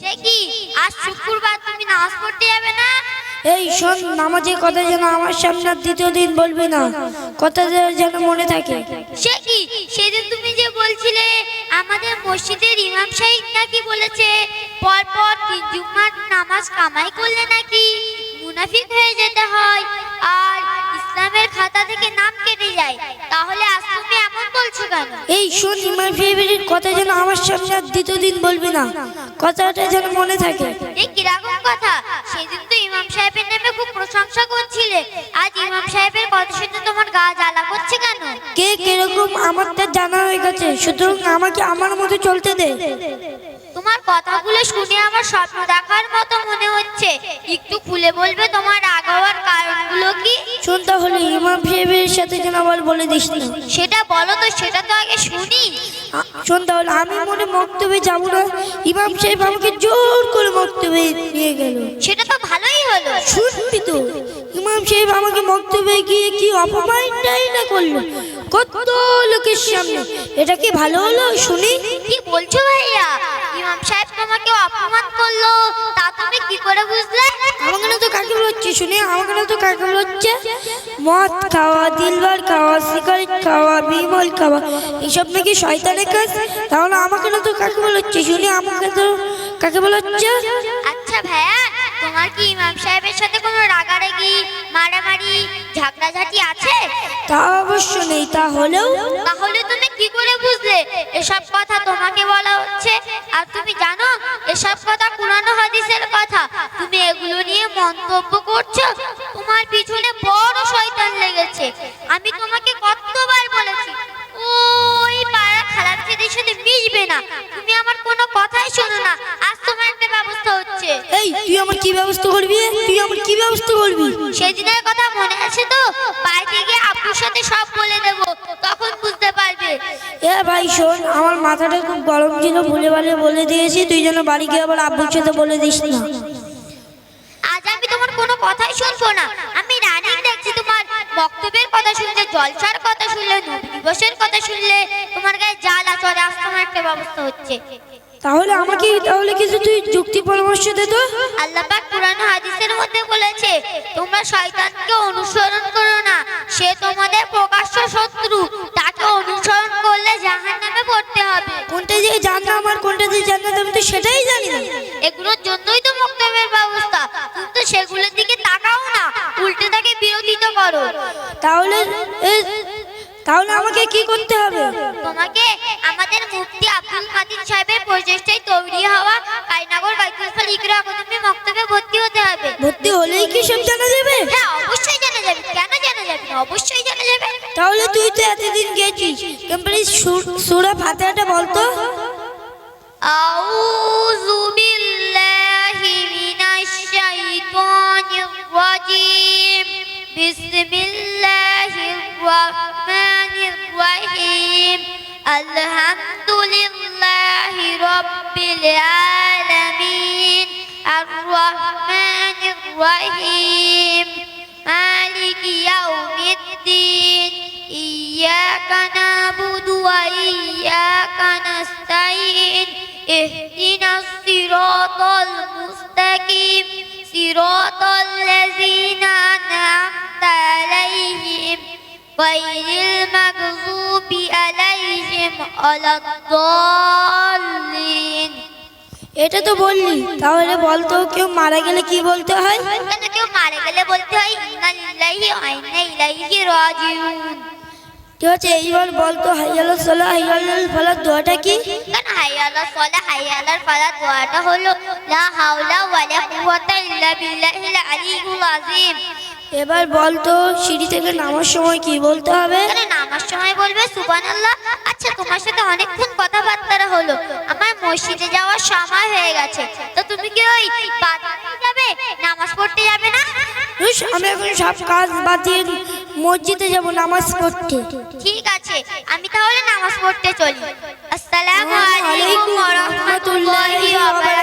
সে কি আজ শুক্রবার তুমি নামাজ পড়তে যাবে না? এই শোন, নামাজের কথা যেন আমার সামনে আর দ্বিতীয় দিন বলবি না, কথা যেন মনে থাকে। সে কি সেদিন তুমি যে বলছিলে আমাদের মসজিদের ইমাম সাহেব নাকি বলেছে পরপর 3 জুমার নামাজ কামাই করলে নাকি মুনাফিক হয়ে যেতে হয় আর ইসলামের খাতা থেকে নাম কেটে যায়, তাহলে আজ তুমি এমন বলছো কেন? এই শোন, ইমাম সাহেবের কথা যেন আমার সামনে আর দ্বিতীয় দিন বলবি না, কথাটা যেন মনে থাকে। এই কিরকম কথা? সেদিন তো ইমাম সাহেবের নামে খুব প্রশংসা করছিলে, আজ ইমাম সাহেবের কথা শুনে তোমার গা জ্বালা করছে কেন? কে কিরকম আমার তা জানা হয়ে গেছে, সুতরাং আমাকে আমার মতো চলতে দে। তোমার কথাগুলো শুনে আমার স্বপ্ন দেখার মতো মনে হচ্ছে, একটু খুলে বলবে তোমার রাগ হওয়ার কারণগুলো কি? শোন, তাহলে ইমাম সাহেবের সাথে যেন আবার বলে দিস না। সেটা বলো তো, সেটা তো আগে শুনি। শোন, তাহলে আমি মনে মক্তবে যাব না, ইমাম সাহেব আমাকে জোর করে মক্তবে নিয়ে গেল। সেটা তো ভালোই হলো। শুনবি তো, ইমাম সাহেব আমাকে মক্তবে গিয়ে কি অপমানটাই না করলো কত লোকের সামনে, এটা কি ভালো হলো? শুনি। কি বলছো ভাইয়া? ইমাম সাহেব তোমাকে অপমান করলো, তা তুমি কি করে বুঝলে? আমাকে না তো কাকে বলছে, শুনি, আমাকে না তো কাকে বলছে, মদ খাওয়া, দিলবার খাওয়া, সিগারেট খাওয়া, বিমল খাওয়া, এইসব নাকি শয়তানের কাজ। তাহলে আমাকে না তো কাকে বলছে, শুনি, আমাকে তো কাকে বলছে? আচ্ছা ভাইয়া, তোমার কি ইমাম সাহেবের সাথে কোনো রাগারাগি, মারামারি, ঝগড়াঝাটি আছে? তা অবশ্য নেই, তাহলে তুমি কি করে বুঝলে এসব কথা তোমাকে বলা হচ্ছে? আর তুমি জানো এসব কথা কুরআন হাদিসের কথা, তুমি এগুলো নিয়ে মন্তব্য করছো। তোমার পিছনে বড় শয়তান লেগেছে। আমি তোমাকে কতবার বলেছি ওই পাড়া খারাপ ছেলেদের সাথে মিশবে না, তুমি আমার কোনো কথাই শোনো না। আজ তোমার একটা ব্যবস্থা হচ্ছে। এই, তুই আমার কি ব্যবস্থা করবি? তুই আমার কি ব্যবস্থা করবি? সেদিনের কথা মনে আছে তো? বাইরে গিয়ে আব্বুর সাথে সব বলে দেব, তখন বুঝতে পারবে। এ ভাই শোন, আমার মাথাটা খুব গরম ছিল, ভুলে ভালে বলে দিয়েছি, তুই যেন বাড়ি গিয়ে আবার আব্বুর সাথে বলে দিস না। আজ আমি তোমার কোনো কথাই শুনবো না। আমি রানিং দেখছি তোমার বক্তব্যের কথা শুনলে, জলসার কথা শুনলে, নবী দিবসের কথা শুনলে তোমার গায়ে জ্বালা চড়ে। আজ তোমার একটা ব্যবস্থা হচ্ছে। তাহলে কিছু তুই যুক্তি পরামর্শ দে তো। আল্লাহ পাক কুরআন হাদিসের মধ্যে বলেছে তোমরা শয়তানকে অনুসরণ করো না, সে তোমাদের প্রকাশ্য শত্রু। তাকে অনুসরণ করলে জাহান্নামে পড়তে হবে। কোনটা যে জান্নাত আর কোনটা যে জান্নাত আমি তো সেটাই জানি না। এগুলোর জন্যই তো বক্তব্যের ব্যবস্থা, কিন্তু সেগুলোর দিকে তাকাও না, উল্টে তাকে বিরোধিতা করো। তাহলে আমাকে কি করতে হবে? তোমাকে আমাদের মুফতি আব্দুল কাদির সাহেবের প্রচেষ্টায় তৈরি হওয়া কায়নাগর বাইতুল ফাল ইকরা একাডেমি মক্তবে ভর্তি হতে হবে। ভর্তি হলেই কি সব জানা যাবে? হ্যাঁ, অবশ্যই জানা যাবে। কেন জানা যাবে না? অবশ্যই জানা যাবে। তাহলে তুই তো এতদিন গেছিস, কমপ্লিট সূরা ফাতিহাটা বলতো। আউযু বিল্লাহি মিনাশ শাইতানির রাজীম। বিসমিল্লাহির রাহমানির রাহিম। আলহামদুলিল্লাহি রাব্বিল আলামিন। আর রাহমানির রাহিম। মালিকি ইয়াউমিদ্দিন। ইয়্যাকা না'বুদু ওয়া ইয়্যাকা নাস্তাঈন। ইহদিনাস সিরাতাল মুস্তাকিম। সিরাতাল লাযীনা আন'আমতা আলাইহিম গায়রিল মাগযুবি আলাইহিম ওয়ালাদ-দাল্লিন। এটা তো বললি, তাহলে বলতো কেউ মারা গেলে কি বলতে হয়? কেউ মারা গেলে বলতে হয় ইন্না লিল্লাহি ওয়া ইন্না ইলাইহি রাজিউন। ঠিক আছে, এইবার বলতো হাইয়া আলাস সালাহ হাইয়া আলাল ফালাহ দোয়াটা কি? কারণ হাইয়া আলাস সালাহ হাইয়া আলাল ফালাহ দোয়াটা হলো লা হাওলা ওয়া লা কুওয়াতা ইল্লা বিল্লাহিল আলিয়্যিল আযীম। এবার বলতো সিঁড়ি থেকে নামার সময় কি বলতে হবে? নামার সময় বলবে সুবহানাল্লাহ। আচ্ছা, তোমার সাথে অনেকক্ষণ কথাবার্তা হলো, আমার মসজিদে যাওয়ার সময় হয়ে গেছে, তো তুমি কি ওই বাজারে যাবে, নামাজ পড়তে যাবে না? আমি এখন সব কাজ বাদ দিয়ে মসজিদে যাব নামাজ পড়তে। ঠিক আছে, আমি তাহলে নামাজ পড়তে চলি। আসসালামু আলাইকুম ওয়া রাহমাতুল্লাহি ওয়া বারাকাতুহু।